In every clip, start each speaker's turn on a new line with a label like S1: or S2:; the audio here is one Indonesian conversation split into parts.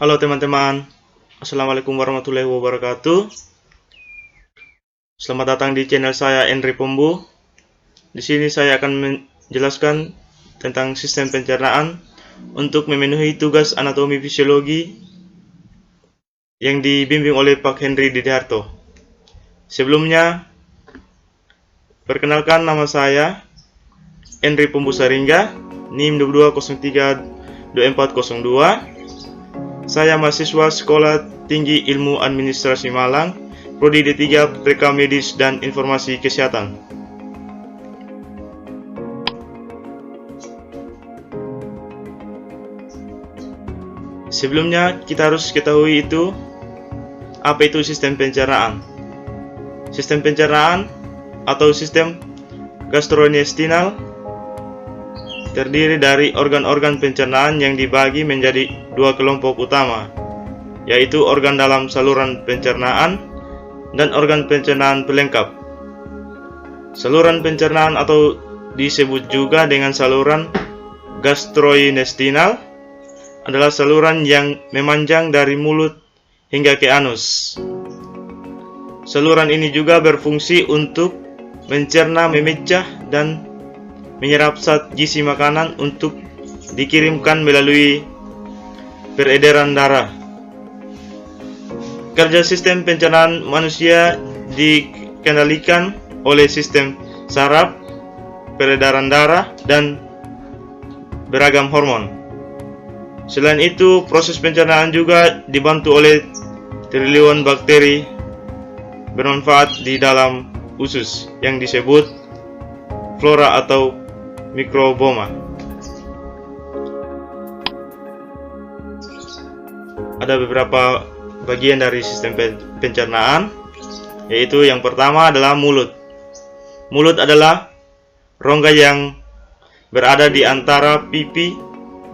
S1: Halo teman-teman, Assalamualaikum warahmatullahi wabarakatuh. Selamat datang di channel saya Henry Pombo. Di sini saya akan menjelaskan tentang sistem pencernaan untuk memenuhi tugas anatomi fisiologi yang dibimbing oleh Pak Henry Didiharto. Sebelumnya, perkenalkan nama saya Henry Pombo Saringga, NIM 22032402. Saya mahasiswa Sekolah Tinggi Ilmu Administrasi Malang, Prodi D3 Reka Medis dan Informasi Kesehatan. Sebelumnya kita harus ketahui apa itu sistem pencernaan. Sistem pencernaan atau sistem gastrointestinal terdiri dari organ-organ pencernaan yang dibagi menjadi dua kelompok utama, yaitu organ dalam saluran pencernaan dan organ pencernaan pelengkap. Saluran pencernaan atau disebut juga dengan saluran gastrointestinal adalah saluran yang memanjang dari mulut hingga ke anus. Saluran ini juga berfungsi untuk mencerna, memecah, dan menyerap zat gizi makanan untuk dikirimkan melalui peredaran darah. Kerja sistem pencernaan manusia dikendalikan oleh sistem saraf, peredaran darah, dan beragam hormon. Selain itu, proses pencernaan juga dibantu oleh triliunan bakteri bermanfaat di dalam usus yang disebut flora atau mikroboma. Ada beberapa bagian dari sistem pencernaan, yaitu yang pertama adalah mulut. Mulut adalah rongga yang berada di antara pipi,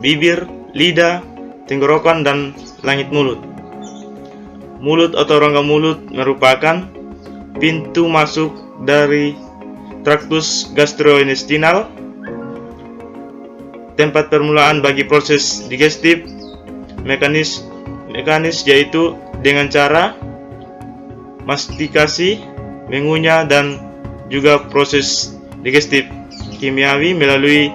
S1: bibir, lidah, tenggorokan, dan langit mulut. Mulut atau rongga mulut merupakan pintu masuk dari traktus gastrointestinal, tempat permulaan bagi proses digestif. Mekanis yaitu dengan cara mastikasi, mengunyah, dan juga proses digestif kimiawi melalui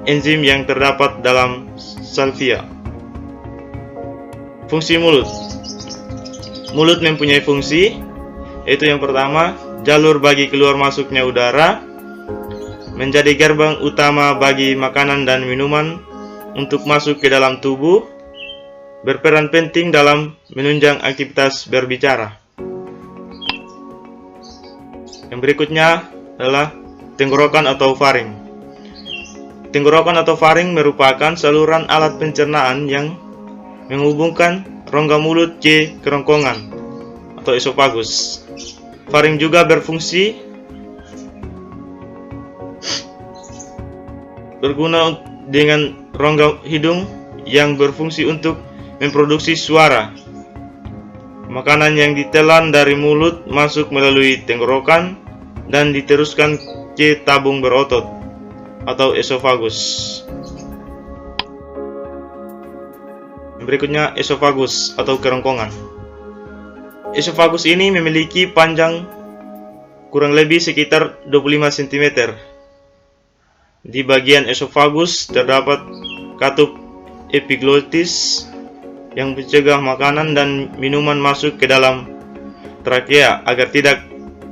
S1: enzim yang terdapat dalam salvia. Fungsi mulut. Mulut mempunyai fungsi, yaitu yang pertama, jalur bagi keluar masuknya udara, menjadi gerbang utama bagi makanan dan minuman untuk masuk ke dalam tubuh, berperan penting dalam menunjang aktivitas berbicara. Yang berikutnya adalah tenggorokan atau faring. Tenggorokan atau faring merupakan saluran alat pencernaan yang menghubungkan rongga mulut ke kerongkongan atau esofagus. Faring juga berfungsi berguna dengan rongga hidung yang berfungsi untuk memproduksi suara. Makanan yang ditelan dari mulut masuk melalui tenggorokan dan diteruskan ke tabung berotot atau esofagus. Berikutnya esofagus atau kerongkongan. Esofagus ini memiliki panjang kurang lebih sekitar 25 cm. Di bagian esofagus terdapat katup epiglotis yang mencegah makanan dan minuman masuk ke dalam trakea agar tidak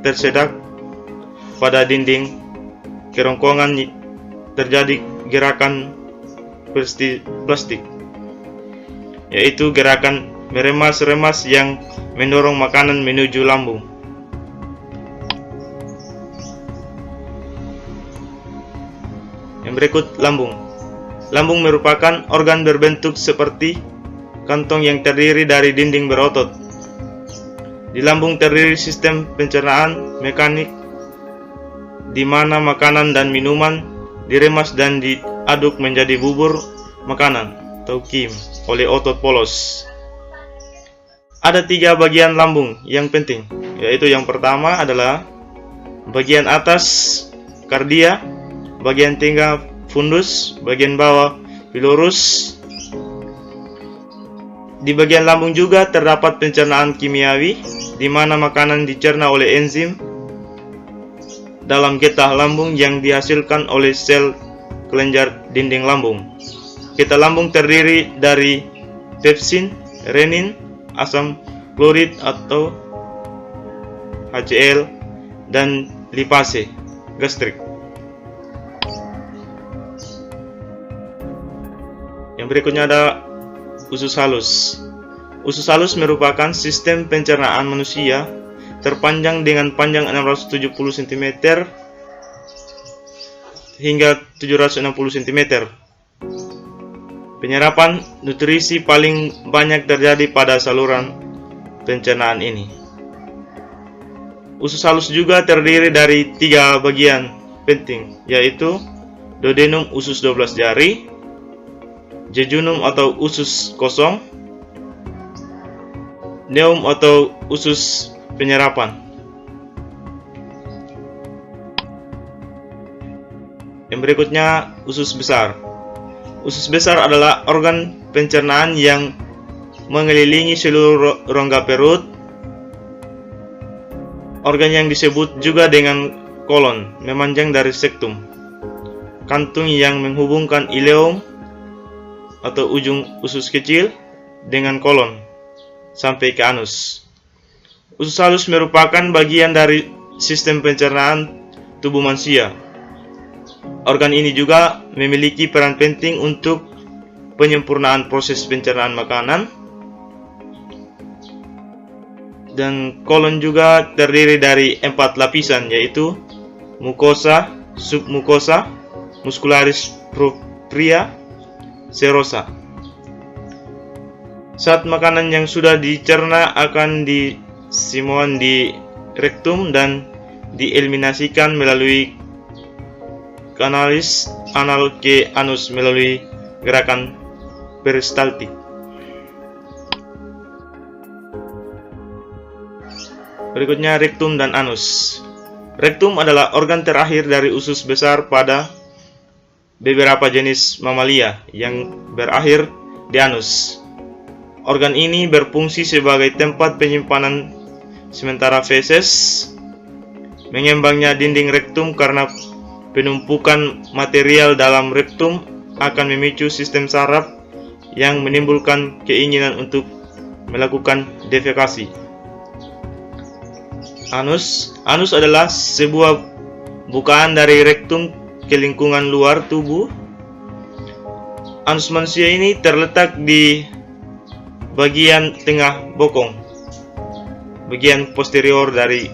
S1: tersedak pada dinding kerongkongan. Terjadi gerakan plastik, yaitu gerakan meremas-remas yang mendorong makanan menuju lambung. Yang berikut, lambung. Lambung merupakan organ berbentuk seperti kantong yang terdiri dari dinding berotot. Di lambung terdiri sistem pencernaan mekanik di mana makanan dan minuman diremas dan diaduk menjadi bubur makanan atau kim oleh otot polos. Ada 3 bagian lambung yang penting, yaitu yang pertama adalah bagian atas kardia, bagian tengah fundus, bagian bawah pylorus. Di bagian lambung juga terdapat pencernaan kimiawi, di mana makanan dicerna oleh enzim dalam getah lambung yang dihasilkan oleh sel kelenjar dinding lambung. Getah lambung terdiri dari pepsin, renin, asam klorid atau HCl, dan lipase gastrik. Yang berikutnya ada usus halus. Usus halus merupakan sistem pencernaan manusia terpanjang dengan panjang 670 cm hingga 760 cm. Penyerapan nutrisi paling banyak terjadi pada saluran pencernaan ini. Usus halus juga terdiri dari 3 bagian penting, yaitu duodenum usus 12 jari, jejunum atau usus kosong, neum atau usus penyerapan. Yang berikutnya usus besar. Usus besar adalah organ pencernaan yang mengelilingi seluruh rongga perut. Organ yang disebut juga dengan kolon memanjang dari sektum, kantung yang menghubungkan ileum atau ujung usus kecil dengan kolon sampai ke anus. Usus halus merupakan bagian dari sistem pencernaan tubuh manusia. Organ ini juga memiliki peran penting untuk penyempurnaan proses pencernaan makanan. Dan kolon juga terdiri dari 4 lapisan, yaitu mukosa, submukosa, muscularis propria, serosa. Saat makanan yang sudah dicerna akan disimpan di rektum dan dieliminasikan melalui kanalis anal ke anus melalui gerakan peristaltik. Berikutnya rektum dan anus. Rektum adalah organ terakhir dari usus besar pada beberapa jenis mamalia yang berakhir di anus. Organ ini berfungsi sebagai tempat penyimpanan sementara feses. Mengembangnya dinding rektum karena penumpukan material dalam rektum akan memicu sistem saraf yang menimbulkan keinginan untuk melakukan defekasi. Anus adalah sebuah bukaan dari rektum ke lingkungan luar tubuh. Anus manusia ini terletak di bagian tengah bokong, bagian posterior dari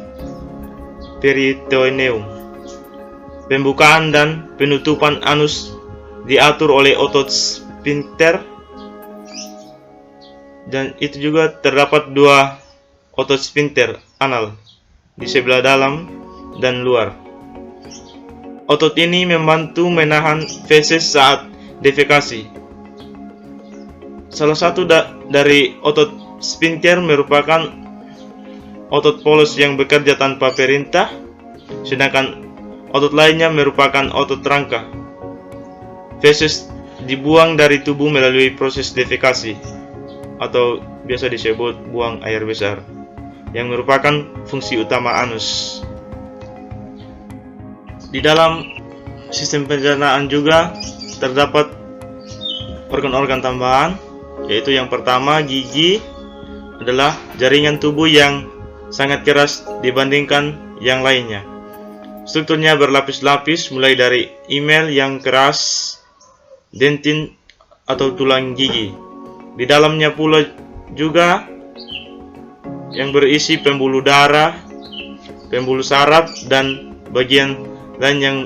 S1: peritoneum. Pembukaan dan penutupan anus diatur oleh otot sphincter, dan itu juga terdapat 2 otot sphincter anal di sebelah dalam dan luar. Otot ini membantu menahan feses saat defekasi. Salah satu dari otot sphincter merupakan otot polos yang bekerja tanpa perintah, sedangkan otot lainnya merupakan otot rangka. Feses dibuang dari tubuh melalui proses defekasi atau biasa disebut buang air besar, yang merupakan fungsi utama anus. Di dalam sistem pencernaan juga terdapat organ-organ tambahan, yaitu yang pertama, gigi adalah jaringan tubuh yang sangat keras dibandingkan yang lainnya. Strukturnya berlapis-lapis mulai dari emel yang keras, dentin atau tulang gigi. Di dalamnya pula juga yang berisi pembuluh darah, pembuluh saraf, dan bagian lain yang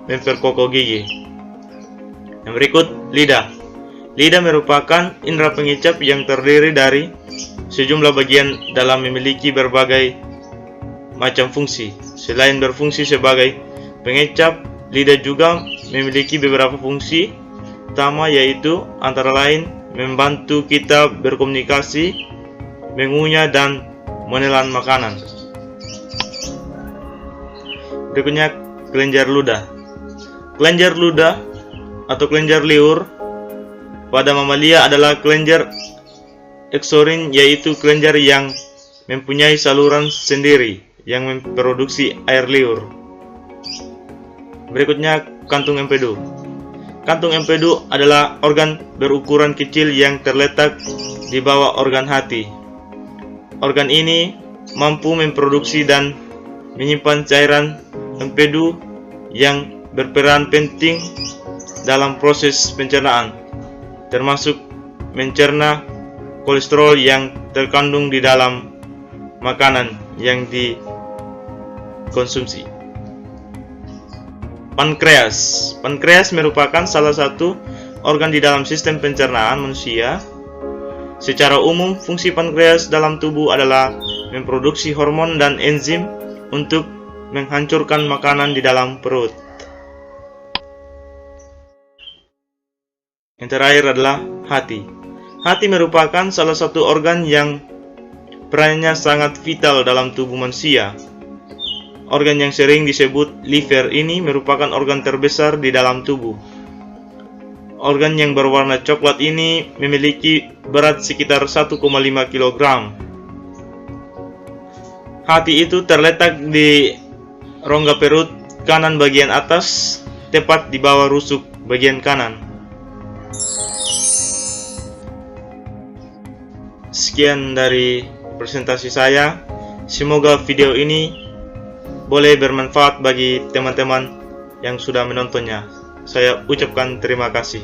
S1: memperkokoh gigi. Yang berikut, lidah. Lidah merupakan indera pengecap yang terdiri dari sejumlah bagian dalam memiliki berbagai macam fungsi. Selain berfungsi sebagai pengecap, lidah juga memiliki beberapa fungsi utama, yaitu antara lain membantu kita berkomunikasi, mengunyah, dan menelan makanan. Berikutnya, kelenjar ludah. Kelenjar ludah atau kelenjar liur pada mamalia adalah kelenjar eksorin, yaitu kelenjar yang mempunyai saluran sendiri yang memproduksi air liur. Berikutnya, kantung empedu. Kantung empedu adalah organ berukuran kecil yang terletak di bawah organ hati. Organ ini mampu memproduksi dan menyimpan cairan empedu yang berperan penting dalam proses pencernaan, termasuk mencerna kolesterol yang terkandung di dalam makanan yang dikonsumsi. Pankreas. Pankreas merupakan salah satu organ di dalam sistem pencernaan manusia. Secara umum, fungsi pankreas dalam tubuh adalah memproduksi hormon dan enzim untuk menghancurkan makanan di dalam perut. Yang terakhir adalah hati. Hati merupakan salah satu organ yang perannya sangat vital dalam tubuh manusia. Organ yang sering disebut liver ini merupakan organ terbesar di dalam tubuh. Organ yang berwarna coklat ini memiliki berat sekitar 1,5 kg. Hati itu terletak di rongga perut kanan bagian atas, tepat di bawah rusuk bagian kanan. Sekian dari presentasi saya. Semoga video ini boleh bermanfaat bagi teman-teman yang sudah menontonnya. Saya ucapkan terima kasih.